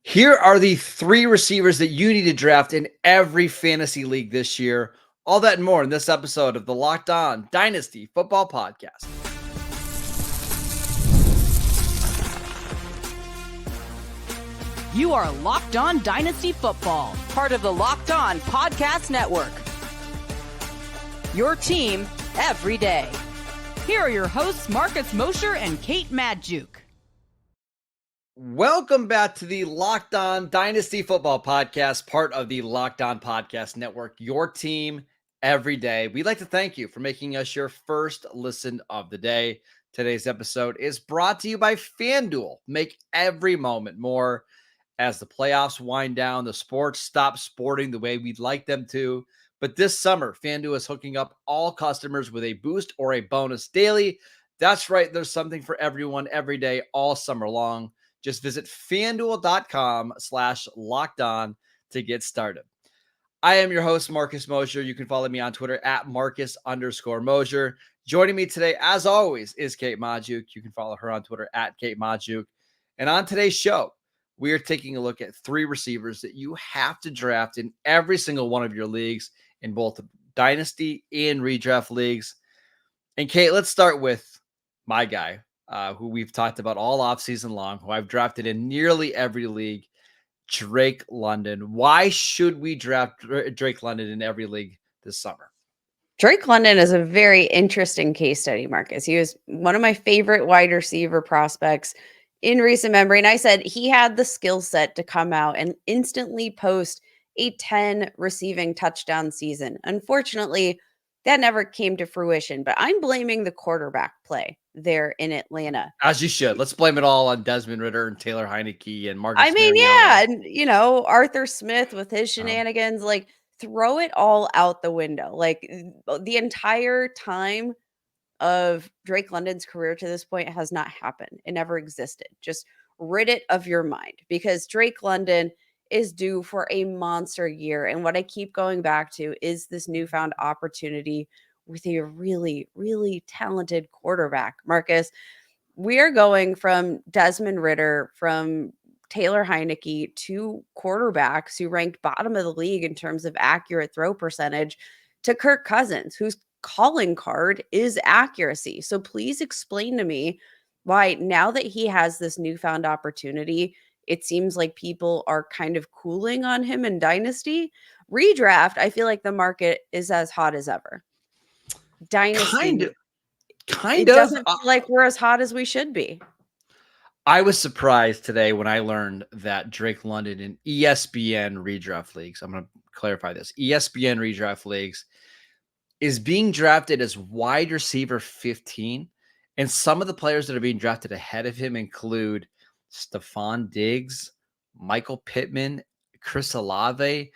Here are the three receivers that you need to draft in every fantasy league this year. All that and more in this episode of the Locked On Dynasty Football Podcast. You are Locked On Dynasty Football, part of the Locked On Podcast Network. Your team every day. Here are your hosts, Marcus Mosher and Kate Madjuk. Welcome back to the Locked On Dynasty Football Podcast, part of the Locked On Podcast Network, your team every day. We'd like to thank you for making us your first listen of the day. Today's episode is brought to you by FanDuel. Make every moment more. As the playoffs wind down, the sports stop sporting the way we'd like them to. But this summer, FanDuel is hooking up all customers with a boost or a bonus daily. That's right. There's something for everyone every day, all summer long. Just visit FanDuel.com/lockedon to get started. I am your host, Marcus Mosher. You can follow me on Twitter at Marcus_Mosher. Joining me today, as always, is Kate Madjuk. You can follow her on Twitter at Kate Madjuk. And on today's show, we are taking a look at three receivers that you have to draft in every single one of your leagues, in both dynasty and redraft leagues. And Kate, let's start with my guy, who we've talked about all offseason long, who I've drafted in nearly every league, Drake London. Why should we draft Drake London in every league this summer? Drake London is a very interesting case study, Marcus. He was one of my favorite wide receiver prospects in recent memory. And I said he had the skill set to come out and instantly post a 10 receiving touchdown season. Unfortunately, that never came to fruition, but I'm blaming the quarterback play there in Atlanta. As you should. Let's blame it all on Desmond Ridder and Taylor Heineke and Marcus Mariota. Mariota. And Arthur Smith with his shenanigans, throw it all out the window. The entire time of Drake London's career to this point has not happened. It never existed. Just rid it of your mind, because Drake London is due for a monster year. And what I keep going back to is this newfound opportunity with a really, really talented quarterback. Marcus, we are going from Desmond Ridder, from Taylor Heineke, to quarterbacks who ranked bottom of the league in terms of accurate throw percentage, to Kirk Cousins, whose calling card is accuracy. So please explain to me why, now that he has this newfound opportunity, it seems like people are kind of cooling on him in Dynasty. Redraft, I feel like the market is as hot as ever. Dynasty, Kind it of. doesn't feel like we're as hot as we should be. I was surprised today when I learned that Drake London in ESPN redraft leagues, I'm going to clarify this, ESPN redraft leagues, is being drafted as wide receiver 15. And some of the players that are being drafted ahead of him include Stephon Diggs, Michael Pittman, Chris Olave.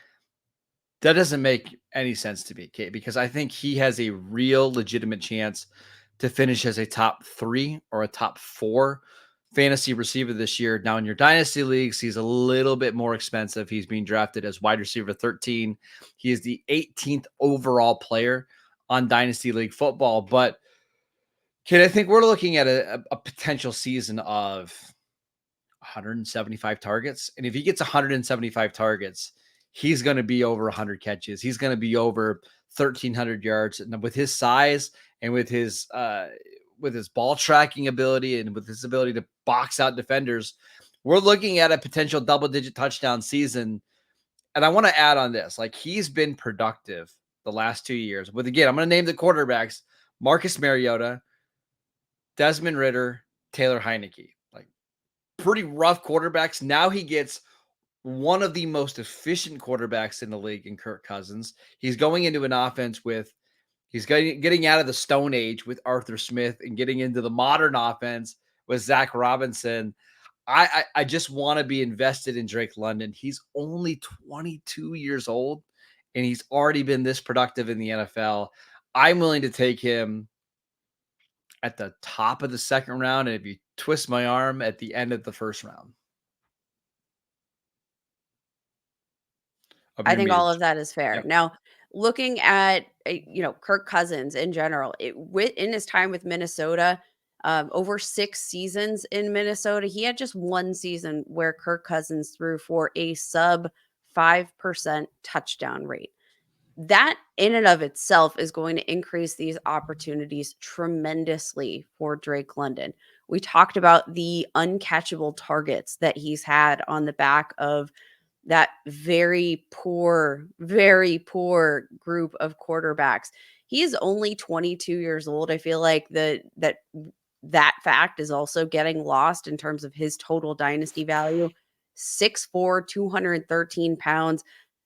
That doesn't make any sense to me, Kate, because I think he has a real legitimate chance to finish as a top 3 or a top 4 fantasy receiver this year. Now, in your dynasty leagues, he's a little bit more expensive. He's being drafted as wide receiver 13. He is the 18th overall player on Dynasty League football. But, Kate, I think we're looking at a potential season of 175 targets. And if he gets 175 targets, he's going to be over 100 catches. He's going to be over 1,300 yards. And with his size and with his ball tracking ability and with his ability to box out defenders, we're looking at a potential double-digit touchdown season. And I want to add on this, he's been productive the last 2 years. But again, I'm going to name the quarterbacks: Marcus Mariota, Desmond Ridder, Taylor Heineke. Pretty rough quarterbacks. Now he gets one of the most efficient quarterbacks in the league in Kirk Cousins. He's going into an offense he's getting out of the Stone Age with Arthur Smith and getting into the modern offense with Zach Robinson. I just want to be invested in Drake London. He's only 22 years old, and he's already been this productive in the NFL. I'm willing to take him at the top of the second round, and if you twist my arm, at the end of the first round. I think all of that is fair. Yep. Now, looking at Kirk Cousins in general, in his time with Minnesota, over 6 seasons in Minnesota. He had just one season where Kirk Cousins threw for a sub 5% touchdown rate. That in and of itself is going to increase these opportunities tremendously for Drake London. We talked about the uncatchable targets that he's had on the back of that very poor group of quarterbacks. He is only 22 years old. I feel like that fact is also getting lost in terms of his total dynasty value. 6'4", 213 pounds.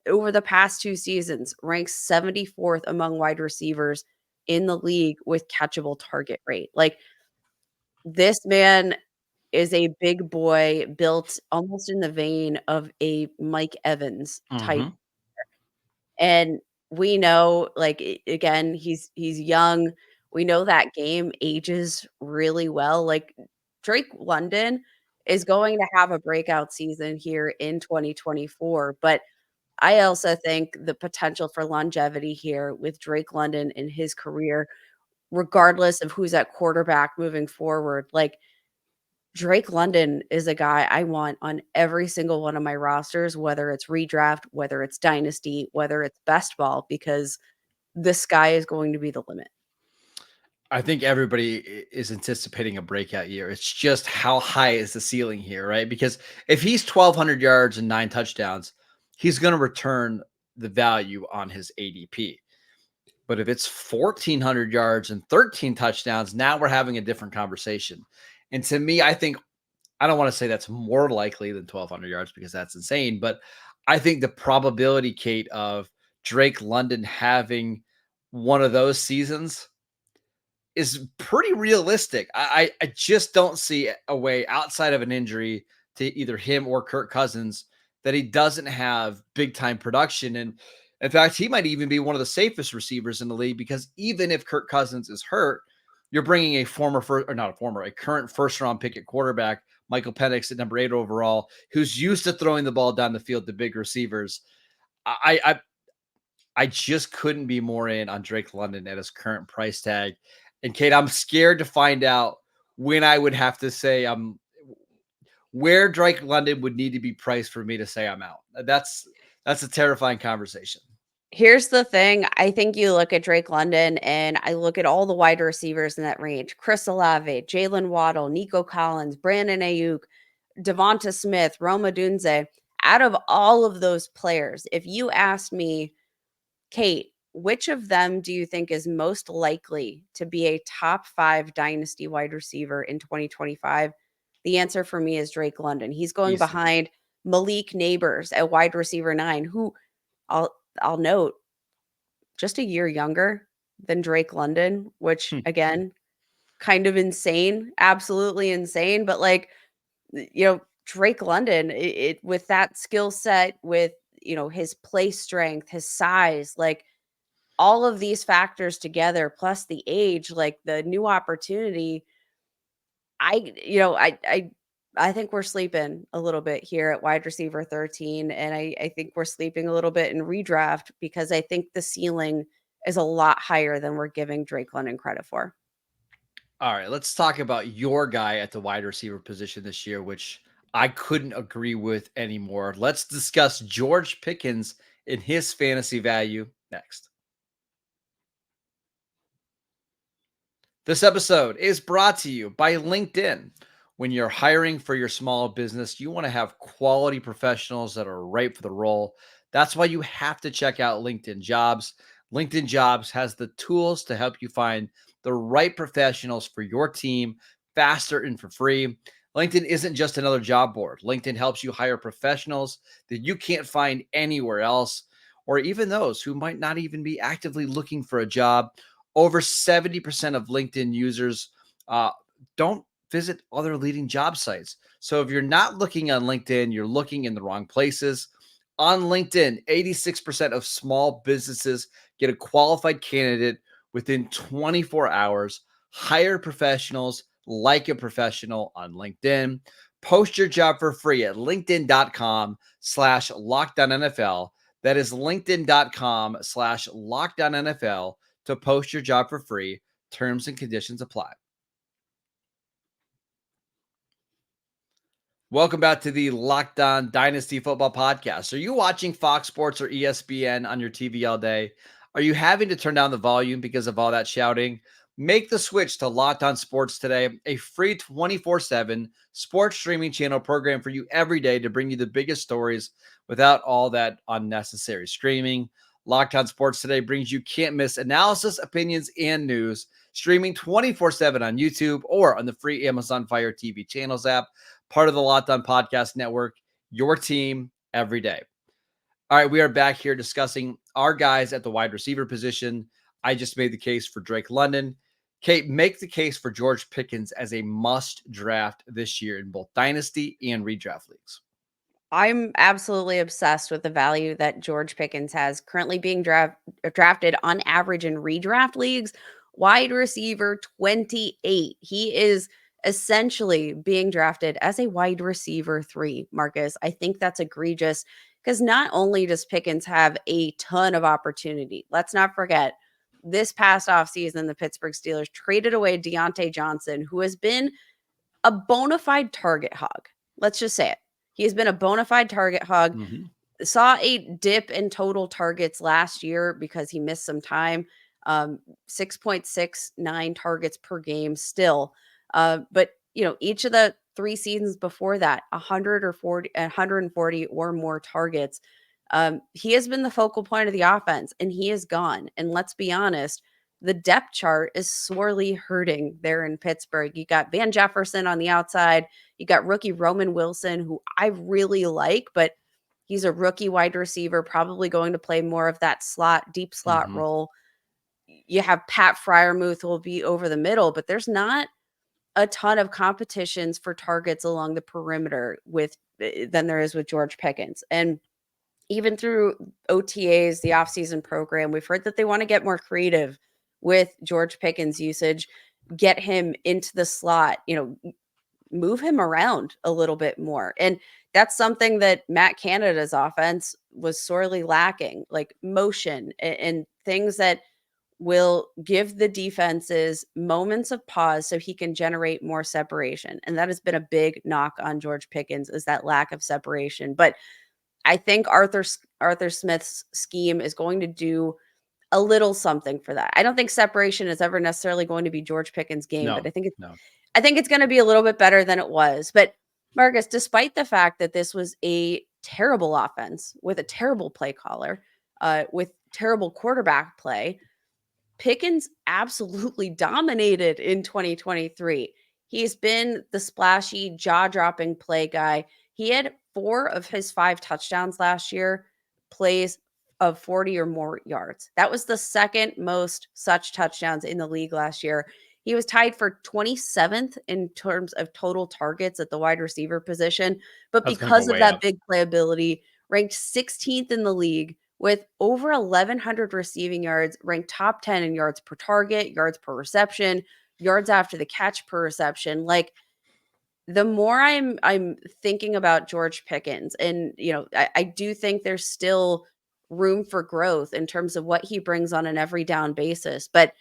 Over the past 2 seasons, ranks 74th among wide receivers in the league with catchable target rate. Like, this man is a big boy built almost in the vein of a Mike Evans type. Mhm. And we know, like, again, he's young. We know that game ages really well. Like, Drake London is going to have a breakout season here in 2024, but I also think the potential for longevity here with Drake London in his career, regardless of who's at quarterback moving forward, like, Drake London is a guy I want on every single one of my rosters, whether it's redraft, whether it's dynasty, whether it's best ball, because the sky is going to be the limit. I think everybody is anticipating a breakout year. It's just how high is the ceiling here, right? Because if he's 1,200 yards and 9 touchdowns, he's going to return the value on his ADP. But if it's 1,400 yards and 13 touchdowns, now we're having a different conversation. And to me, I think I don't want to say that's more likely than 1,200 yards because that's insane. But I think the probability, Kate, of Drake London having one of those seasons is pretty realistic. I just don't see a way outside of an injury to either him or Kirk Cousins that he doesn't have big time production. And in fact, he might even be one of the safest receivers in the league because even if Kirk Cousins is hurt, you're bringing a a current first round pick at quarterback, Michael Penix at number 8 overall, who's used to throwing the ball down the field to big receivers. I just couldn't be more in on Drake London at his current price tag. And Kate, I'm scared to find out when I would have to say where Drake London would need to be priced for me to say I'm out. That's a terrifying conversation. Here's the thing. I think you look at Drake London and I look at all the wide receivers in that range. Chris Olave, Jalen Waddle, Nico Collins, Brandon Ayuk, Devonta Smith, Roma Dunze. Out of all of those players, if you asked me, Kate, which of them do you think is most likely to be a top 5 dynasty wide receiver in 2025? The answer for me is Drake London. He's going Easily. behind Malik Neighbors at wide receiver 9, who I'll note just a year younger than Drake London, which again, kind of insane, absolutely insane. But like, Drake London, it with that skill set, with his play strength, his size, like all of these factors together, plus the age, like the new opportunity. I think we're sleeping a little bit here at wide receiver 13. And I think we're sleeping a little bit in redraft because I think the ceiling is a lot higher than we're giving Drake London credit for. All right, let's talk about your guy at the wide receiver position this year, which I couldn't agree with anymore. Let's discuss George Pickens and his fantasy value next. This episode is brought to you by LinkedIn. When you're hiring for your small business, you want to have quality professionals that are right for the role. That's why you have to check out LinkedIn Jobs. LinkedIn Jobs has the tools to help you find the right professionals for your team faster and for free. LinkedIn isn't just another job board. LinkedIn helps you hire professionals that you can't find anywhere else, or even those who might not even be actively looking for a job. Over 70% of LinkedIn users don't visit other leading job sites. So if you're not looking on LinkedIn, you're looking in the wrong places. On LinkedIn, 86% of small businesses get a qualified candidate within 24 hours. Hire professionals like a professional on LinkedIn. Post your job for free at linkedin.com/LockedOnNFL. That is linkedin.com/LockedOnNFL to post your job for free. Terms and conditions apply. Welcome back to the Locked On Dynasty Football Podcast. Are you watching Fox Sports or ESPN on your TV all day? Are you having to turn down the volume because of all that shouting? Make the switch to Locked On Sports today, a free 24/7 sports streaming channel program for you every day to bring you the biggest stories without all that unnecessary streaming. Locked On Sports today brings you can't miss analysis, opinions, and news, streaming 24/7 on YouTube or on the free Amazon Fire TV channels app. Part of the Locked On Podcast Network, your team every day. All right, we are back here discussing our guys at the wide receiver position. I just made the case for Drake London. Kate, make the case for George Pickens as a must draft this year in both dynasty and redraft leagues. I'm absolutely obsessed with the value that George Pickens has, currently being drafted on average in redraft leagues. Wide receiver 28. He is essentially being drafted as a wide receiver 3, Marcus. I think that's egregious because not only does Pickens have a ton of opportunity, let's not forget this past offseason, the Pittsburgh Steelers traded away Deontay Johnson, who has been a bona fide target hog. Let's just say it. He has been a bona fide target hog. Saw a dip in total targets last year because he missed some time. 6.69 targets per game still. But each of the 3 seasons before that, 140 or more targets. He has been the focal point of the offense, and he is gone. And let's be honest, the depth chart is sorely hurting there in Pittsburgh. You got Van Jefferson on the outside. You got rookie Roman Wilson, who I really like, but he's a rookie wide receiver, probably going to play more of that deep slot role. You have Pat Freiermuth who will be over the middle, but there's not a ton of competitions for targets along the perimeter than there is with George Pickens. And even through OTAs, the offseason program, we've heard that they want to get more creative with George Pickens usage, get him into the slot, move him around a little bit more. And that's something that Matt Canada's offense was sorely lacking, like motion and things that will give the defenses moments of pause so he can generate more separation. And that has been a big knock on George Pickens, is that lack of separation. But I think Arthur Smith's scheme is going to do a little something for that. I don't think separation is ever necessarily going to be George Pickens' game, but I think it's going to be a little bit better than it was. But Marcus, despite the fact that this was a terrible offense with a terrible play caller, with terrible quarterback play, Pickens absolutely dominated in 2023. He's been the splashy, jaw-dropping play guy. He had 4 of his 5 touchdowns last year, plays of 40 or more yards. That was the second most such touchdowns in the league last year. He was tied for 27th in terms of total targets at the wide receiver position, but because of that big playability, ranked 16th in the league with over 1,100 receiving yards, ranked top 10 in yards per target, yards per reception, yards after the catch per reception. Like, the more I'm thinking about George Pickens, and I do think there's still room for growth in terms of what he brings on an every down basis, but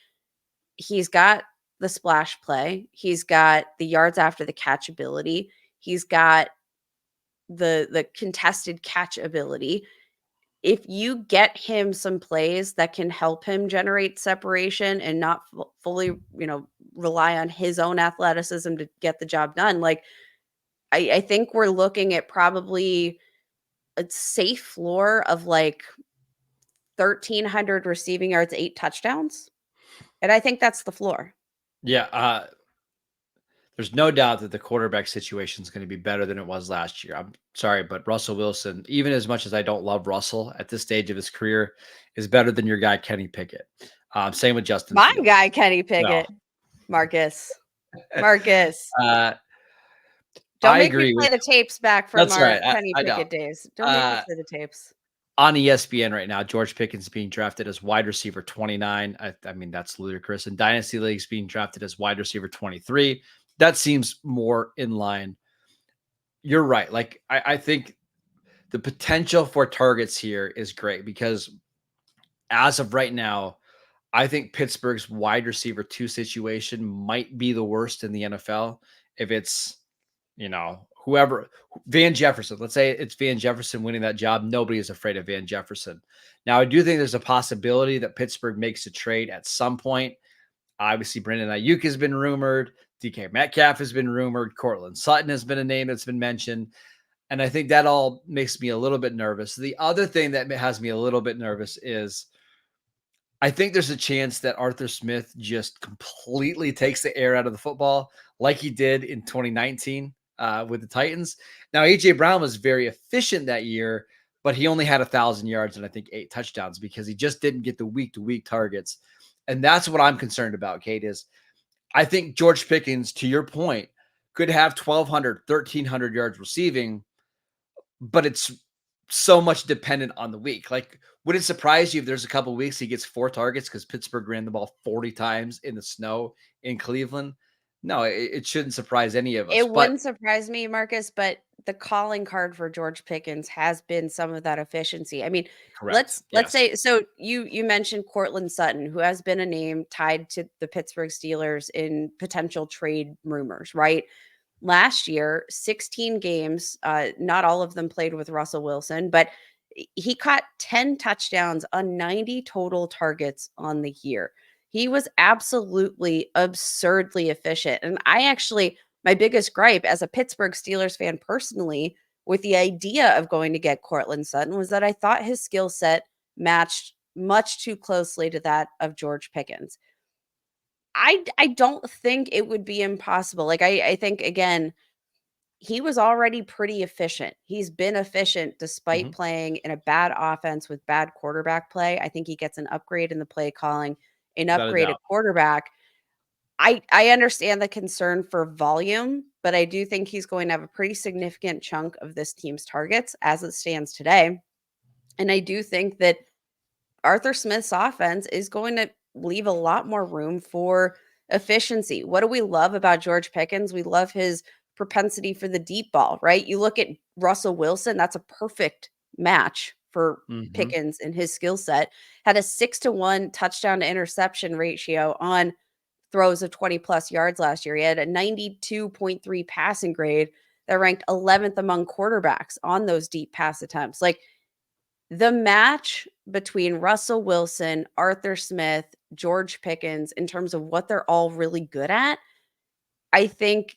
he's got the splash play, he's got the yards after the catch ability, he's got the contested catch ability. If you get him some plays that can help him generate separation and not fully, rely on his own athleticism to get the job done, like, I think we're looking at probably a safe floor of like 1,300 receiving yards, 8 touchdowns. And I think that's the floor. Yeah. There's no doubt that the quarterback situation is going to be better than it was last year. I'm sorry, but Russell Wilson, even as much as I don't love Russell at this stage of his career, is better than your guy, Kenny Pickett. Same with Justin My Fields. guy, Kenny Pickett. No. Marcus. Don't make me play the tapes back from our Kenny Pickett days. Don't make me play the tapes. On ESPN right now, George Pickens being drafted as wide receiver 29. I mean, that's ludicrous. In Dynasty leagues, being drafted as wide receiver 23. That seems more in line. You're right. Like, I think the potential for targets here is great because as of right now, I think Pittsburgh's wide receiver 2 situation might be the worst in the NFL. If it's, whoever, Van Jefferson, let's say it's Van Jefferson winning that job. Nobody is afraid of Van Jefferson. Now, I do think there's a possibility that Pittsburgh makes a trade at some point. Obviously, Brandon Ayuk has been rumored. DK Metcalf has been rumored. Cortland Sutton has been a name that's been mentioned. And I think that all makes me a little bit nervous. The other thing that has me a little bit nervous is I think there's a chance that Arthur Smith just completely takes the air out of the football like he did in 2019 with the Titans. Now, A.J. Brown was very efficient that year, but he only had 1,000 yards and I think 8 touchdowns because he just didn't get the week-to-week targets. And that's what I'm concerned about, Kate, is I think George Pickens, to your point, could have 1,200, 1,300 yards receiving, but it's so much dependent on the week. Like, would it surprise you if there's a couple of weeks he gets 4 targets because Pittsburgh ran the ball 40 times in the snow in Cleveland? No, it shouldn't surprise any of us. It But wouldn't surprise me, Marcus, but the calling card for George Pickens has been some of that efficiency. I mean, correct. let's Yes. say so you mentioned Cortland Sutton, who has been a name tied to the Pittsburgh Steelers in potential trade rumors, right? Last year, 16 games, not all of them played with Russell Wilson, but he caught 10 touchdowns on 90 total targets on the year. He was absolutely absurdly efficient. And my biggest gripe as a Pittsburgh Steelers fan personally with the idea of going to get Cortland Sutton was that I thought his skill set matched much too closely to that of George Pickens. I don't think it would be impossible. Like I think again, he was already pretty efficient. He's been efficient despite Mhm. playing in a bad offense with bad quarterback play. I think he gets an upgrade in the play calling, an Without a upgrade at doubt. quarterback. I understand the concern for volume, but I do think he's going to have a pretty significant chunk of this team's targets as it stands today. And I do think that Arthur Smith's offense is going to leave a lot more room for efficiency. What do we love about George Pickens? We love his propensity for the deep ball, right? You look at Russell Wilson, that's a perfect match for Mhm. Pickens and his skill set. Had a 6-to-1 touchdown to interception ratio on throws of 20 plus yards last year. He had a 92.3 passing grade that ranked 11th among quarterbacks on those deep pass attempts. Like, the match between Russell Wilson, Arthur Smith, George Pickens, in terms of what they're all really good at, I think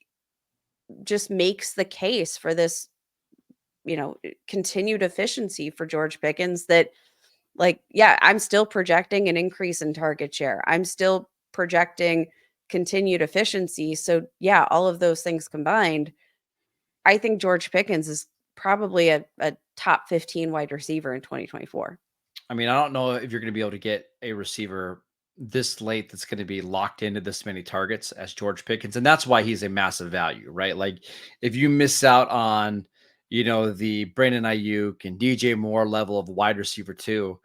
just makes the case for this, continued efficiency for George Pickens that, like, yeah, I'm still projecting an increase in target share. I'm still projecting continued efficiency. So, yeah, all of those things combined, I think George Pickens is probably a top 15 wide receiver in 2024. I mean, I don't know if you're going to be able to get a receiver this late that's going to be locked into this many targets as George Pickens. And that's why he's a massive value, right? Like, if you miss out on, the Brandon Ayuk and DJ Moore level of wide receiver 2,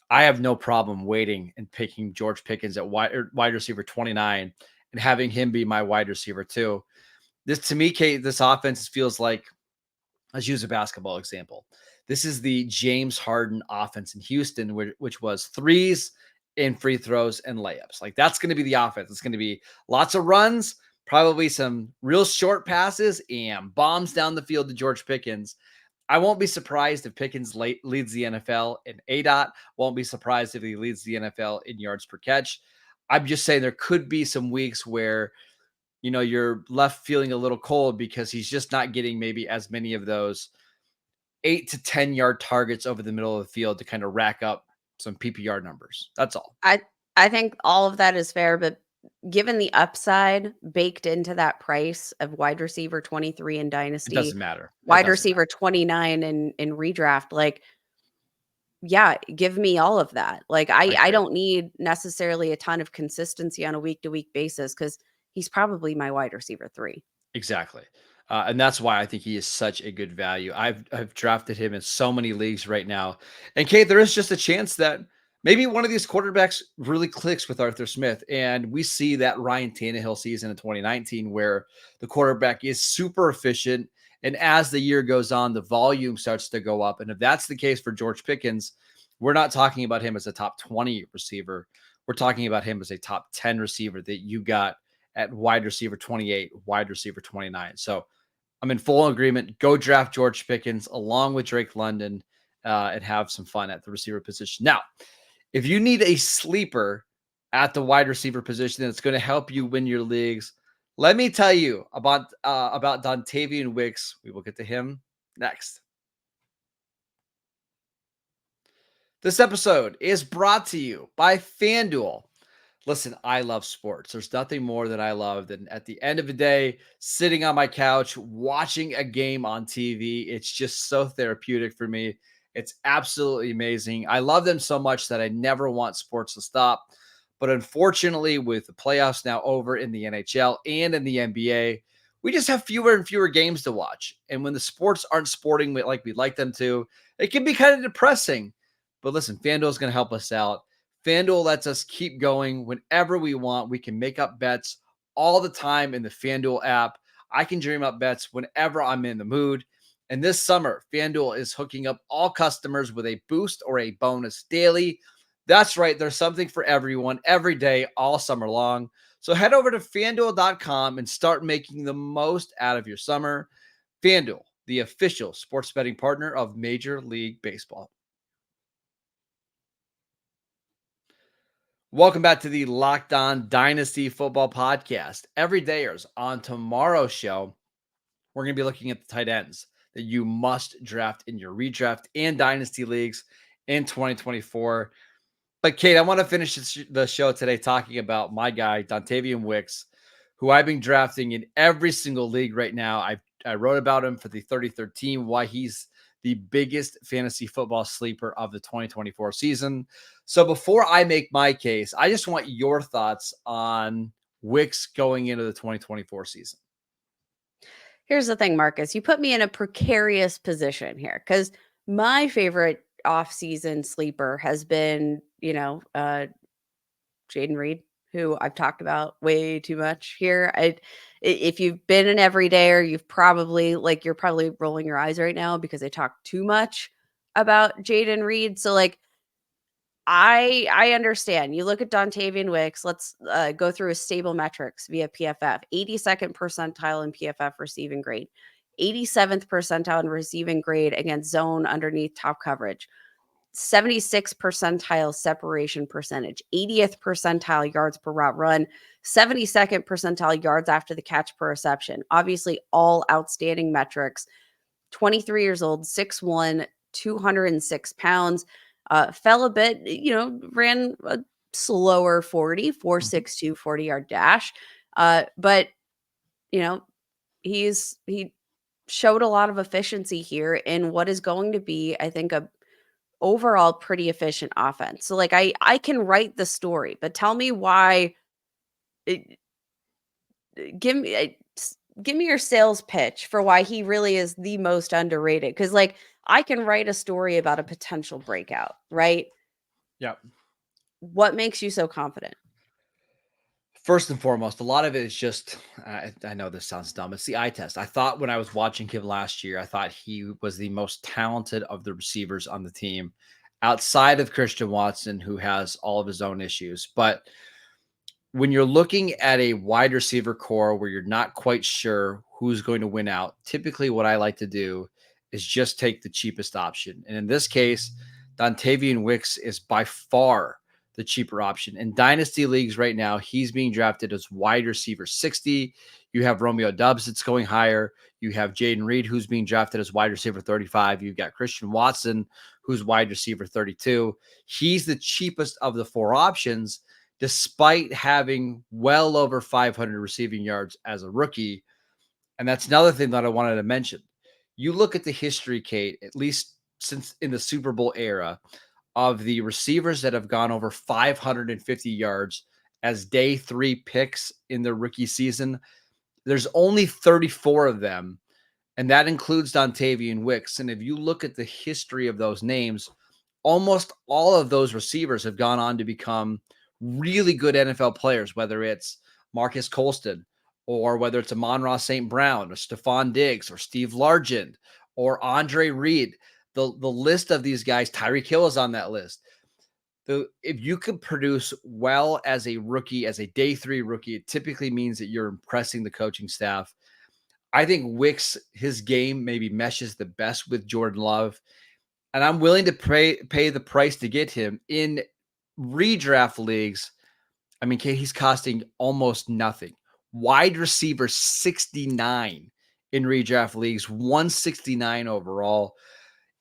I have no problem waiting and picking George Pickens at wide receiver 29 and having him be my wide receiver 2. This, to me, Kate, this offense feels like, let's use a basketball example. This is the James Harden offense in Houston, which was threes and free throws and layups. Like, that's going to be the offense. It's going to be lots of runs, probably some real short passes and bombs down the field to George Pickens. I won't be surprised if Pickens leads the NFL in ADOT. Won't be surprised if he leads the NFL in yards per catch. I'm just saying there could be some weeks where you're left feeling a little cold because he's just not getting maybe as many of those 8 to 10 yard targets over the middle of the field to kind of rack up some PPR numbers. That's all. I think all of that is fair, but given the upside baked into that price of wide receiver 23 in It Dynasty, doesn't matter. It wide doesn't receiver 29 in redraft, like, yeah, give me all of that. Like, I I agree. don't need necessarily a ton of consistency on a week to week basis because he's probably my wide receiver 3. Exactly. And that's why I think he is such a good value. I've drafted him in so many leagues right now. And Kate, there is just a chance that maybe one of these quarterbacks really clicks with Arthur Smith. And we see that Ryan Tannehill season in 2019 where the quarterback is super efficient. And as the year goes on, the volume starts to go up. And if that's the case for George Pickens, we're not talking about him as a top 20 receiver. We're talking about him as a top 10 receiver that you got at wide receiver 28, wide receiver 29. So I'm in full agreement. Go draft George Pickens along with Drake London and have some fun at the receiver position. Now, if you need a sleeper at the wide receiver position that's going to help you win your leagues, let me tell you about Davian Wicks. We will get to him next. This episode is brought to you by FanDuel. Listen, I love sports. There's nothing more that I love than at the end of the day, sitting on my couch, watching a game on TV. It's just so therapeutic for me. It's absolutely amazing. I love them so much that I never want sports to stop. But unfortunately, with the playoffs now over in the NHL and in the NBA, we just have fewer and fewer games to watch. And when the sports aren't sporting like we'd like them to, it can be kind of depressing. But listen, FanDuel is going to help us out. FanDuel lets us keep going whenever we want. We can make up bets all the time in the FanDuel app. I can dream up bets whenever I'm in the mood. And this summer, FanDuel is hooking up all customers with a boost or a bonus daily. That's right. There's something for everyone every day, all summer long. So head over to FanDuel.com and start making the most out of your summer. FanDuel, the official sports betting partner of Major League Baseball. Welcome back to the Locked On Dynasty Football Podcast. Everydayers, on tomorrow's show, we're going to be looking at the tight ends that you must draft in your redraft and dynasty leagues in 2024. But Kate, I want to finish the show today talking about my guy, Davian Wicks, who I've been drafting in every single league right now. I wrote about him for the 33rd team, why he's the biggest fantasy football sleeper of the 2024 season. So before I make my case, I just want your thoughts on Wicks going into the 2024 season. Here's the thing, Marcus. You put me in a precarious position here because my favorite off-season sleeper has been, Jayden Reed, who I've talked about way too much here. If you've been an everydayer, you're probably rolling your eyes right now because I talk too much about Jayden Reed. So I understand. You look at Davian Wicks. Let's go through his stable metrics via PFF. 82nd percentile in PFF receiving grade, 87th percentile in receiving grade against zone underneath top coverage, 76th percentile separation percentage, 80th percentile yards per route run, 72nd percentile yards after the catch per reception. Obviously, all outstanding metrics. 23 years old, 6'1", 206 pounds. Fell a bit, ran a slower 4.62 40-yard dash. But, he showed a lot of efficiency here in what is going to be, I think, a overall pretty efficient offense. So I can write the story, but tell me why. Give me your sales pitch for why he really is the most underrated. Because I can write a story about a potential breakout, right? Yep. What makes you so confident? First and foremost, a lot of it is just, I know this sounds dumb. It's the eye test. I thought when I was watching him last year, I thought he was the most talented of the receivers on the team outside of Christian Watson, who has all of his own issues. But when you're looking at a wide receiver core where you're not quite sure who's going to win out, typically what I like to do is just take the cheapest option. And in this case, Davian Wicks is by far the cheaper option. In dynasty leagues right now, he's being drafted as wide receiver 60. You have Romeo Doubs that's going higher. You have Jayden Reed, who's being drafted as wide receiver 35. You've got Christian Watson, who's wide receiver 32. He's the cheapest of the four options, despite having well over 500 receiving yards as a rookie. And that's another thing that I wanted to mention. You look at the history, Kate, at least since in the Super Bowl era, of the receivers that have gone over 550 yards as day 3 picks in their rookie season. There's only 34 of them, and that includes Davian Wicks. And if you look at the history of those names, almost all of those receivers have gone on to become really good NFL players, whether it's Marcus Colston or whether it's Amon-Ra St. Brown or Stephon Diggs or Steve Largent or Andre Reed. The list of these guys, Tyreek Hill is on that list. If you could produce well as a rookie, as a day 3 rookie, it typically means that you're impressing the coaching staff. I think Wicks, his game maybe meshes the best with Jordan Love. And I'm willing to pay the price to get him in redraft leagues. I mean, he's costing almost nothing. Wide receiver 69 in redraft leagues, 169 overall.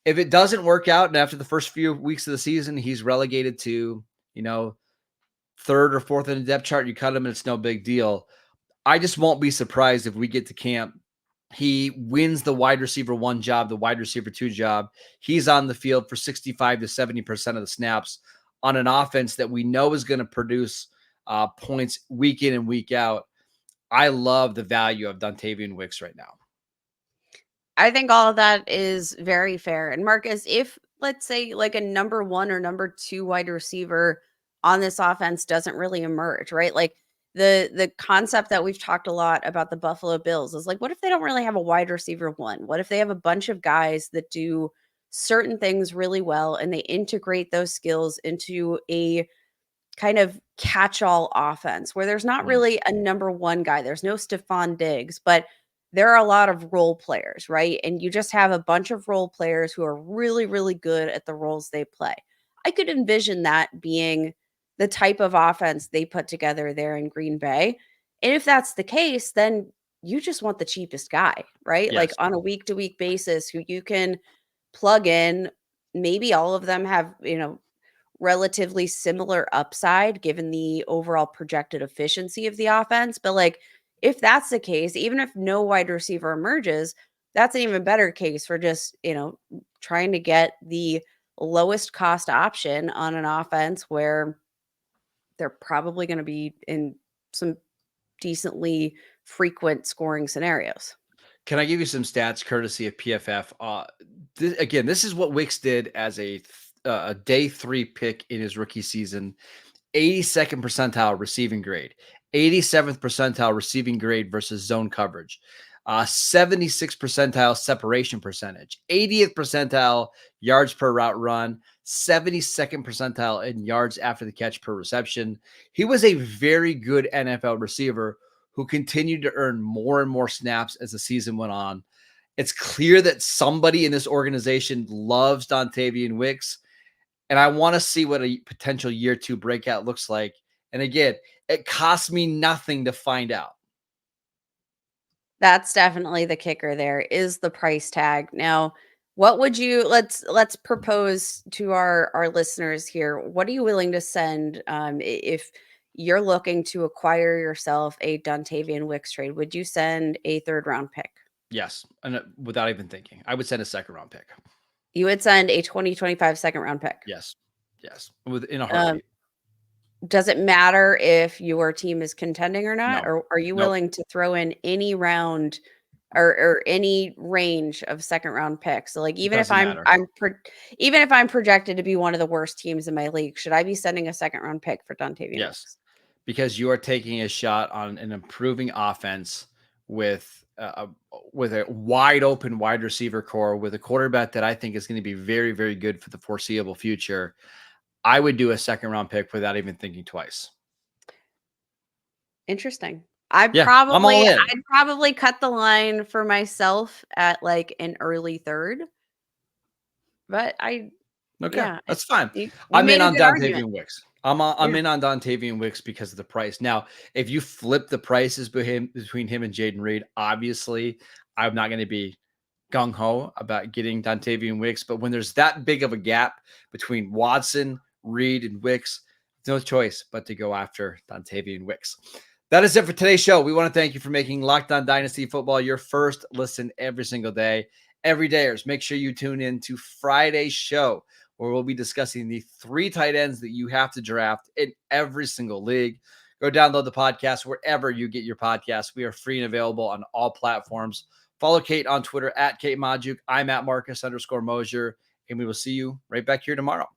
If it doesn't work out and after the first few weeks of the season, he's relegated to, third or fourth in the depth chart, you cut him and it's no big deal. I just won't be surprised if we get to camp. He wins the wide receiver 1 job, the wide receiver 2 job. He's on the field for 65 to 70% of the snaps on an offense that we know is going to produce points week in and week out. I love the value of Davian Wicks right now. I think all of that is very fair. And Marcus, if let's say like a number 1 or number 2 wide receiver on this offense doesn't really emerge, right? Like the concept that we've talked a lot about the Buffalo Bills is like, what if they don't really have a wide receiver 1? What if they have a bunch of guys that do certain things really well and they integrate those skills into a kind of catch-all offense where there's not really a number 1 guy. There's no Stephon Diggs, but there are a lot of role players, right? And you just have a bunch of role players who are really, really good at the roles they play. I could envision that being the type of offense they put together there in Green Bay. And if that's the case, then you just want the cheapest guy, right? Like Yes. on a week-to-week basis who you can plug in. Maybe all of them have, relatively similar upside given the overall projected efficiency of the offense. But like, if that's the case, even if no wide receiver emerges, that's an even better case for just, trying to get the lowest cost option on an offense where they're probably going to be in some decently frequent scoring scenarios. Can I give you some stats courtesy of PFF? This is what Wicks did as a day 3 pick in his rookie season. 82nd percentile receiving grade, 87th percentile receiving grade versus zone coverage, 76th percentile separation percentage, 80th percentile yards per route run, 72nd percentile in yards after the catch per reception. He was a very good NFL receiver who continued to earn more and more snaps as the season went on. It's clear that somebody in this organization loves Davian Wicks. And I want to see what a potential year 2 breakout looks like. And again, it costs me nothing to find out. That's definitely the kicker there is the price tag. Now, what would you let's propose to our listeners here. What are you willing to send if you're looking to acquire yourself a Davian Wicks trade? Would you send a 3rd round pick? Yes. And without even thinking, I would send a 2nd round pick. You would send a 2025 2nd round pick. Yes. Within a heartbeat. Does it matter if your team is contending or not? No. Or are you Nope. willing to throw in any round or any range of 2nd round picks? So like even if Doesn't I'm matter. even if I'm projected to be one of the worst teams in my league, should I be sending a 2nd round pick for Davian Yes. Wicks? Because you are taking a shot on an improving offense with a wide open wide receiver core, with a quarterback that I think is going to be very, very good for the foreseeable future. I would do a 2nd round pick without even thinking twice. Interesting. I'd Yeah, I'm all in. probably cut the line for myself at like an early 3rd. But yeah, That's fine. you I'm made in a on good argument. Davian Wicks. I'm in on Davian Wicks because of the price. Now, if you flip the prices between him and Jaden Reed, obviously, I'm not going to be gung ho about getting Davian Wicks. But when there's that big of a gap between Watson, Reed, and Wicks, no choice but to go after Davian Wicks. That is it for today's show. We want to thank you for making Locked On Dynasty Football your first listen every single day. Every dayers, make sure you tune in to Friday's show, where we'll be discussing the 3 tight ends that you have to draft in every single league. Go download the podcast wherever you get your podcasts. We are free and available on all platforms. Follow Kate on Twitter at Kate Majuk. I'm at Marcus _Mosier, and we will see you right back here tomorrow.